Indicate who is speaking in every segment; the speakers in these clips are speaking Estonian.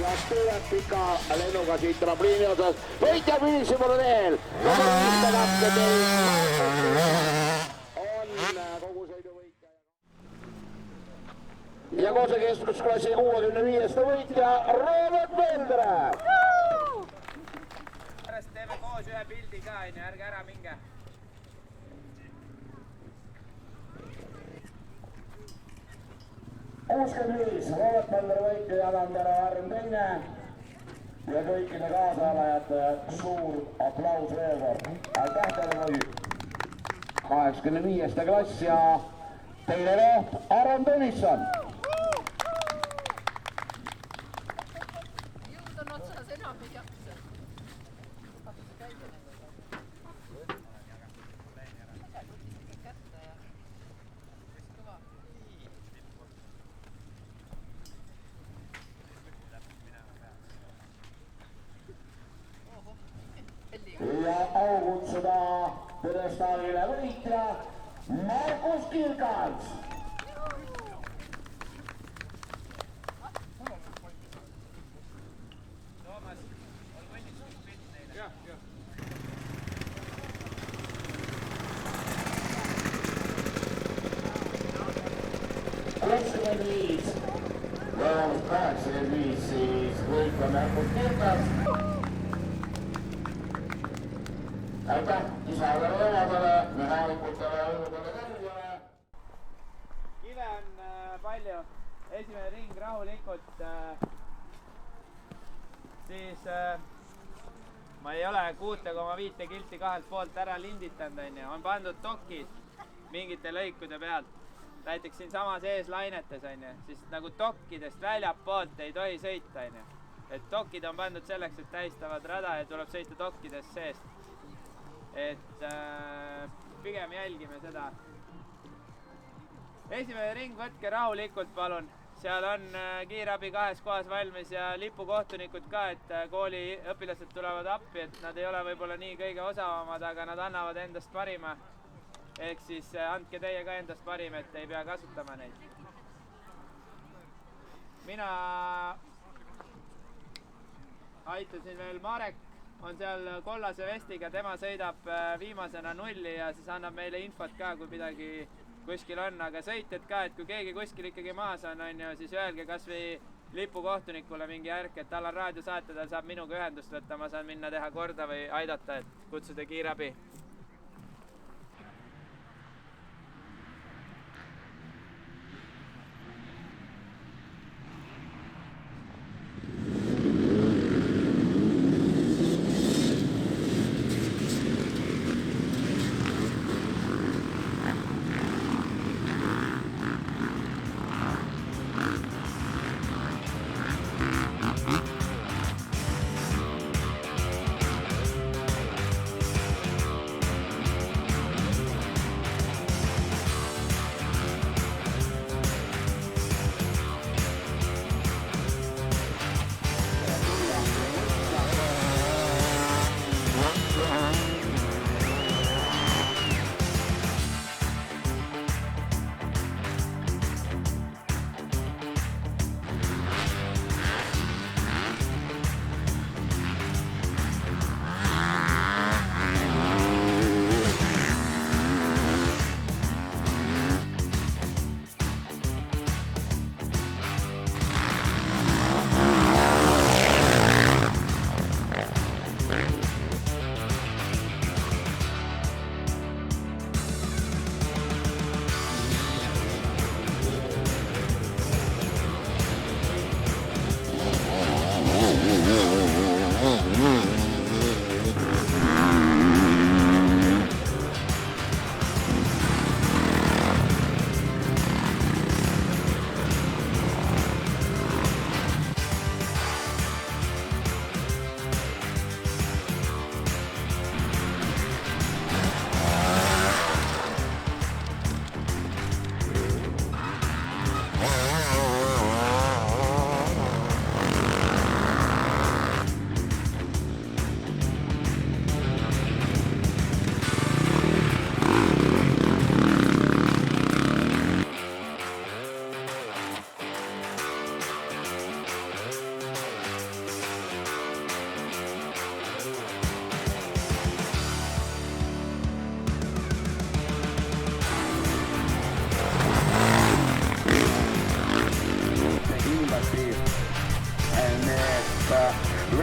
Speaker 1: ja tuleb pika lennuga siit trampliini osas. Võitja finiši poole teel. On kogu sõidu võitja. Ja koos keskusklassi 65 võitja Robert Veldre.
Speaker 2: Pärast teeme koos ühe pildi ka, ärge ära minge.
Speaker 1: Kuuskümmend Robert Veldre võitja ja Jan-Andero Arn teine. Ja kõikide kaasalajate suur aplaus veel kord. Aitäh teile muidugi. 85. klass ja teine koht Aron Tõnisson.
Speaker 3: Jõud on otsas enam ei jaksa.
Speaker 1: Ja aukutsuda püdestaalile võitja Markus Kirkals.
Speaker 2: Toomas, ol võnnistus pilt neile. Jah.
Speaker 1: Kuuskümmend 85 siis võitja Markus Kirkals. Aitäh isadele õladele, mehaanikutele ja õudele tervjale.
Speaker 2: Kive on palju. Esimene ring rahulikult. Siis ma ei ole 6,5 kilti kahelt poolt ära linditanud. On pandud dokid mingite lõikude pealt. Näiteks siin samas ees lainetes. Siis nagu dokkidest väljapoolt ei tohi sõita. Et dokid on pandud selleks, et tähistavad rada ja tuleb sõita dokkidest seest. Et pigem jälgime seda. Esimene ring, võtke rahulikult palun. Seal on kiirabi kahes kohas valmis ja lipukohtunikud ka, et kooli õpilased tulevad appi, et nad ei ole võib-olla nii kõige osavamad, aga nad annavad endast parima. Ehk siis andke teie ka endast parim, et ei pea kasutama neid. Mina aitasin veel Marek. On seal kollase vestiga, tema sõidab viimasena nulli ja siis annab meile infot ka, kui midagi kuskil on. Aga sõitjad ka, et kui keegi kuskil ikkagi maas on, siis öelge kas või lipukohtunikule mingi järk, et tal on raadiosaate, tal saab minuga ühendust võtta, ma saan minna teha korda või aidata, et kutsuda kiirabi.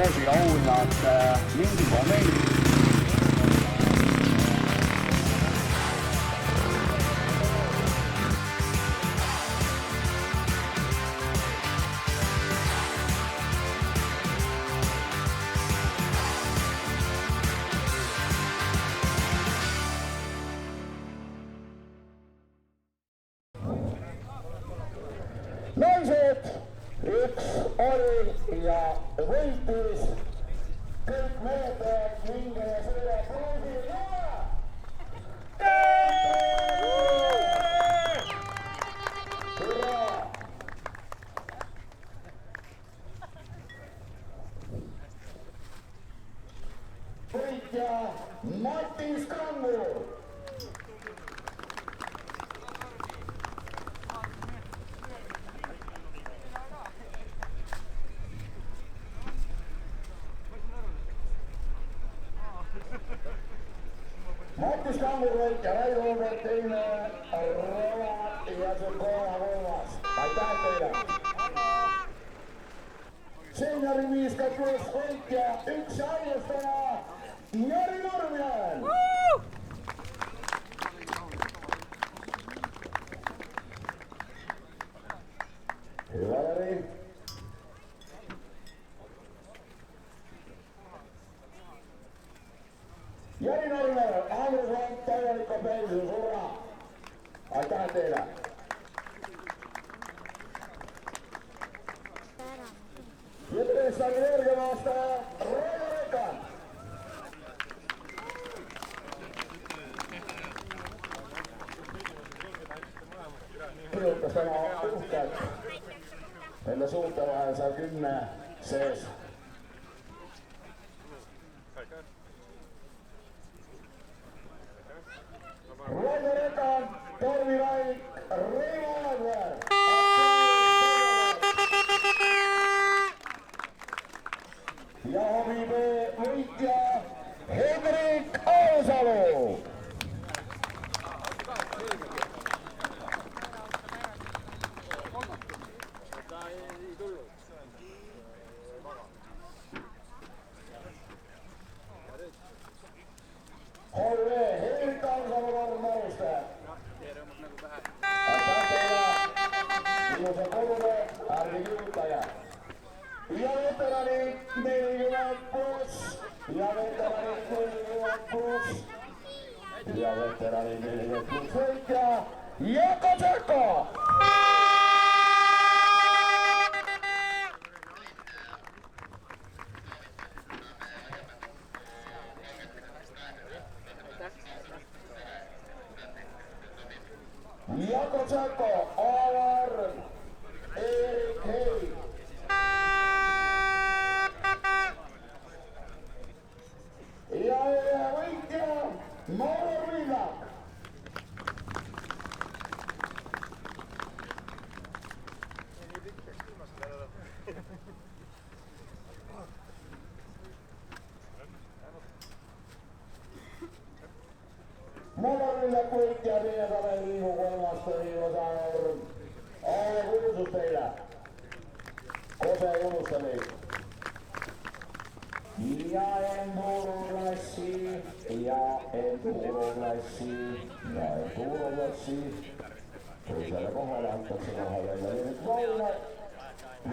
Speaker 1: loosi auhinnad lindiga meil. Naised, üks oli ja võitis, kõik mehed minge suure proovi hurraa! võitja Matis Kangur. Matis Kangur võitja, Raido Robert teine, Rova ja Sõkola kolmas. Aitäh teile! Seniori 50+ võitja, üks ainustena, Jari Nurmjan! Hüva, Jari! Jari Nurmjan, Andrus Vant, täielik pensus, hurraa! Aitäh teile! Ja tõesti on energiavastaja Raido Rekan. Kirjutas täna uhkelt enda suute vahel seal 10 sees. Raido Rekan, Tormi Raik, Reivo Aadver. Ja hobibee võitja Hendrik Aasalu. Holle Hendrik Aasalu Karl Maruste. Aitäh teile. Ilusa kodude, ärge kiutage. Ja veteranid 40+, ja veteranid 40+, ja veteranid 40+ võitja Jako Tšeko. Jako Tšeko, Alar, Erik Hei. Ja võitja Mauro Viidak. Mauro Viidak võitja, teie saame Riigu kolmas põhilosanur. Aale kuulsus teile. Kose ei unusta meid. Ja enduroklassi, ja enduroklassi, ja enduroklassi. Teisele kohale antakse kohe välja nüüd Vaune.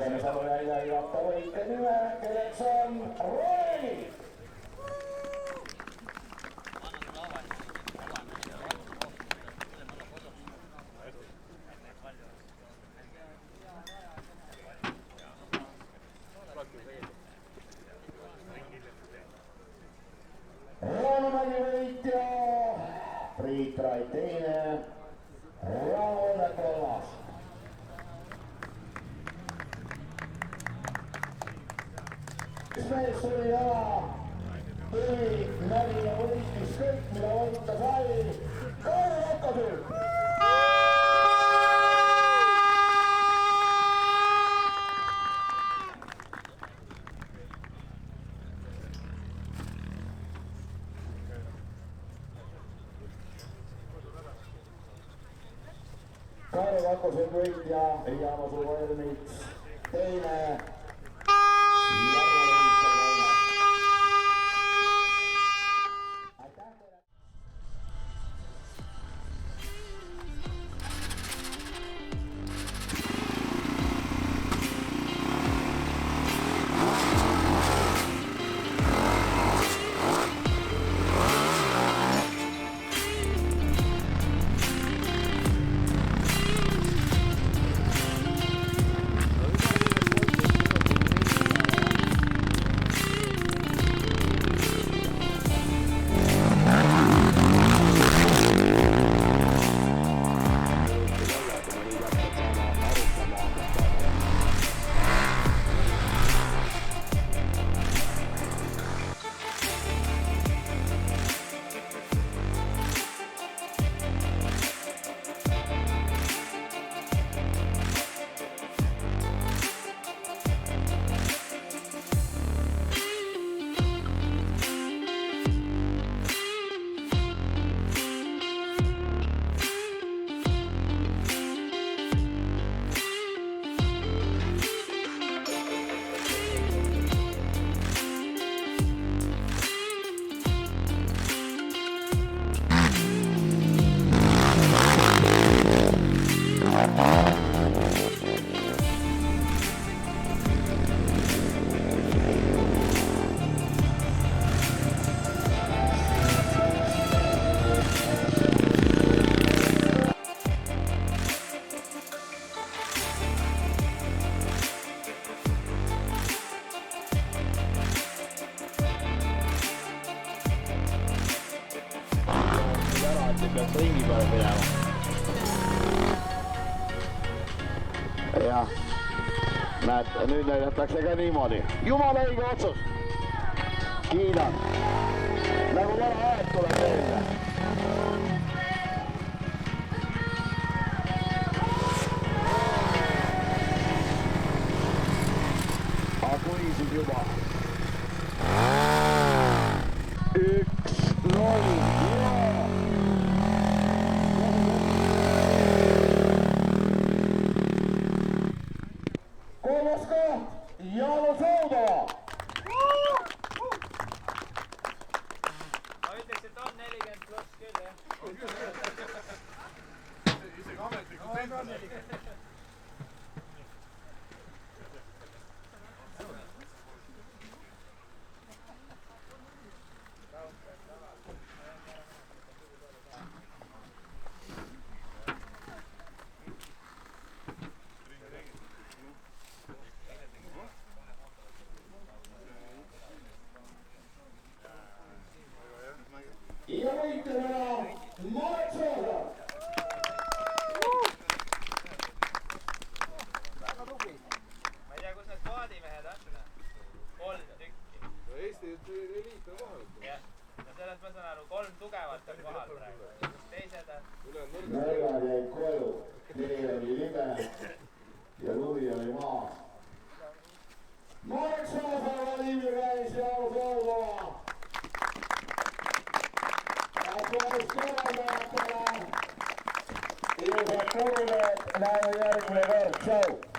Speaker 1: Ja me saame välja ilata võitja nime, kelleks on Roeli. Raunomägi võitja, Priit Rait teine, Rauno kolmas. Mees tuli ära, tuli, nägi ja võitis kõik, mida võita sai. Kaare Rakasel! Kaare Rakasel võitja, Jaanus Uermits teine. Jarmo Leivitsaga
Speaker 4: ringi peale minema.
Speaker 1: jah, näed, nüüd näidatakse ka niimoodi. Jumala õige otsus. Kiidan. Nagu vana aeg tuleb meelde. Aga kui siis juba 1-0. Kolmas koht, Jaanus Oudova.
Speaker 2: Ma ütleks, et on 40 pluss küll, jah.
Speaker 5: Isegi ametlikult teinud.
Speaker 1: Ja võitlejana Marek Soosaar.
Speaker 2: Väga tubli. Ma ei tea, kus need paadimehed on. 3 tükki.
Speaker 5: Eesti eliit on kohal.
Speaker 2: Jah. No sellest ma saan aru, 3 tugevat on kohal praegu. Kus teised on?
Speaker 1: Nõrgad jäid koju. Tee oli libe ja luvi oli maas. Marek Soosaar, Vladimir Käis, Jaanus Oudova. Aplausos korraldajatele. Ilusad kuulajad, näeme järgmine kord. Tšau!